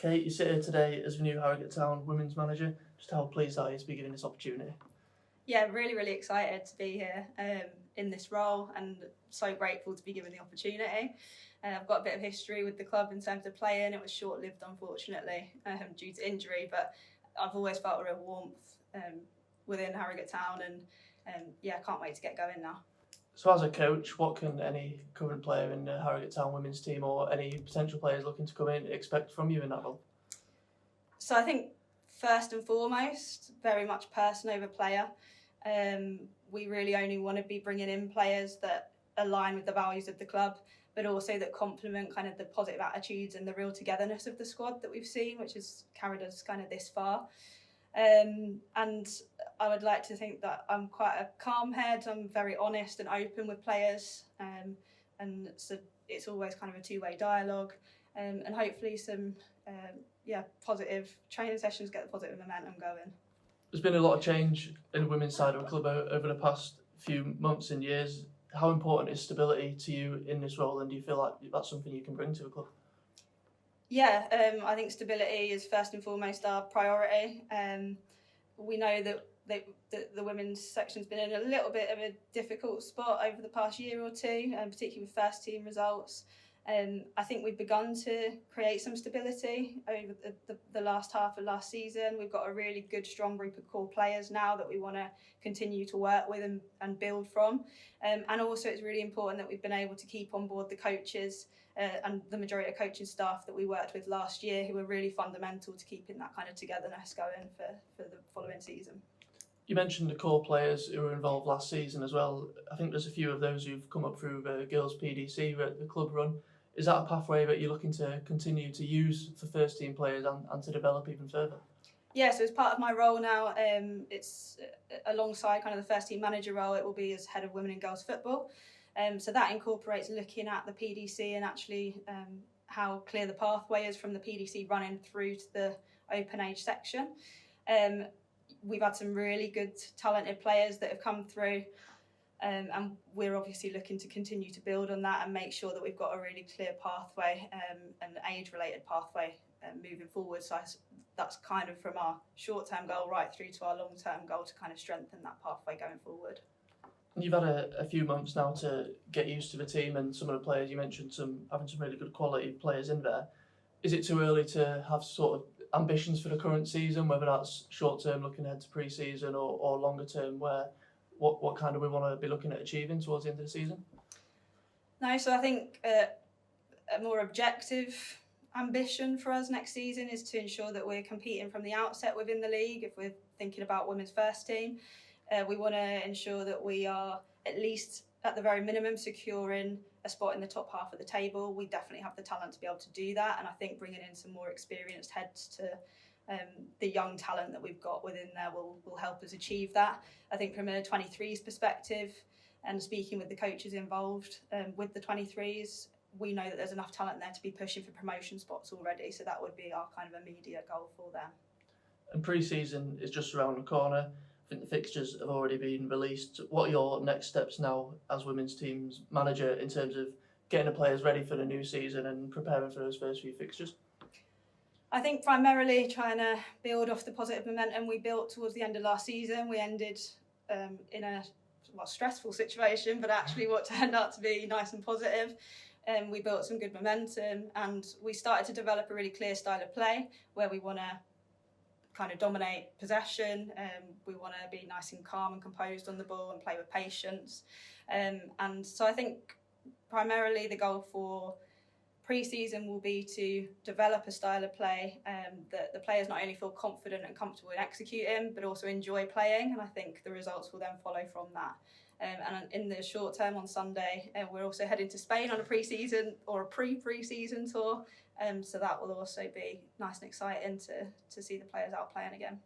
Kate, you sit here today as the new Harrogate Town Women's manager. Just how pleased are you to be given this opportunity? Yeah, really excited to be here in this role, and so grateful to be given the opportunity. I've got a bit of history with the club in terms of playing. It was short-lived, unfortunately, due to injury, but I've always felt a real warmth within Harrogate Town, and yeah, can't wait to get going now. So as a coach, what can any current player in the Harrogate Town Women's team or any potential players looking to come in expect from you in that role? So I think first and foremost, very much person over player. We really only want to be bringing in players that align with the values of the club, but also that complement kind of the positive attitudes and the real togetherness of the squad that we've seen, which has carried us kind of this far. And I would like to think that I'm quite a calm head. I'm very honest and open with players, and so it's always kind of a two-way dialogue, and hopefully some positive training sessions get the positive momentum going. There's been a lot of change in the women's side of the club over the past few months and years. How important is stability to you in this role, and do you feel like that's something you can bring to a club? Yeah, I think stability is first and foremost our priority. We know that the women's section's been in a little bit of a difficult spot over the past year or two, particularly with first team results. I think we've begun to create some stability over the last half of last season. We've got a really good, strong group of core players now that we want to continue to work with and build from. And also it's really important that we've been able to keep on board the coaches and the majority of coaching staff that we worked with last year, who were really fundamental to keeping that kind of togetherness going for the following season. You mentioned the core players who were involved last season as well. I think there's a few of those who've come up through the girls' PDC at the club run. Is that a pathway that you're looking to continue to use for first team players and to develop even further? Yeah, so as part of my role now, it's alongside kind of the first team manager role, it will be as head of women and girls football. So that incorporates looking at the PDC and actually how clear the pathway is from the PDC running through to the open age section. We've had some really good talented players that have come through, and we're obviously looking to continue to build on that and make sure that we've got a really clear pathway and age-related pathway moving forward. So that's kind of from our short-term goal right through to our long-term goal to kind of strengthen that pathway going forward. You've had a few months now to get used to the team and some of the players. You mentioned having some really good quality players in there. Is it too early to have sort of ambitions for the current season, whether that's short-term looking ahead to pre-season or longer-term, where what kind of we want to be looking at achieving towards the end of the season? No, so I think a more objective ambition for us next season is to ensure that we're competing from the outset within the league. If we're thinking about women's first team, we want to ensure that we are at least at the very minimum securing a spot in the top half of the table. We definitely have the talent to be able to do that, and I think bringing in some more experienced heads to the young talent that we've got within there will help us achieve that. I think from a 23s perspective, and speaking with the coaches involved with the 23s, we know that there's enough talent there to be pushing for promotion spots already, so that would be our kind of immediate goal for them. And pre-season is just around the corner. I think the fixtures have already been released. What are your next steps now as women's teams manager in terms of getting the players ready for the new season and preparing for those first few fixtures? I think primarily trying to build off the positive momentum we built towards the end of last season. We ended in a stressful situation, but actually what turned out to be nice and positive. We built some good momentum, and we started to develop a really clear style of play where we want to kind of dominate possession. We want to be nice and calm and composed on the ball and play with patience. And so I think primarily the goal for pre-season will be to develop a style of play that the players not only feel confident and comfortable in executing, but also enjoy playing. And I think the results will then follow from that. And in the short term on Sunday, we're also heading to Spain on a pre-season or a pre-season tour. So that will also be nice and exciting to see the players out playing again.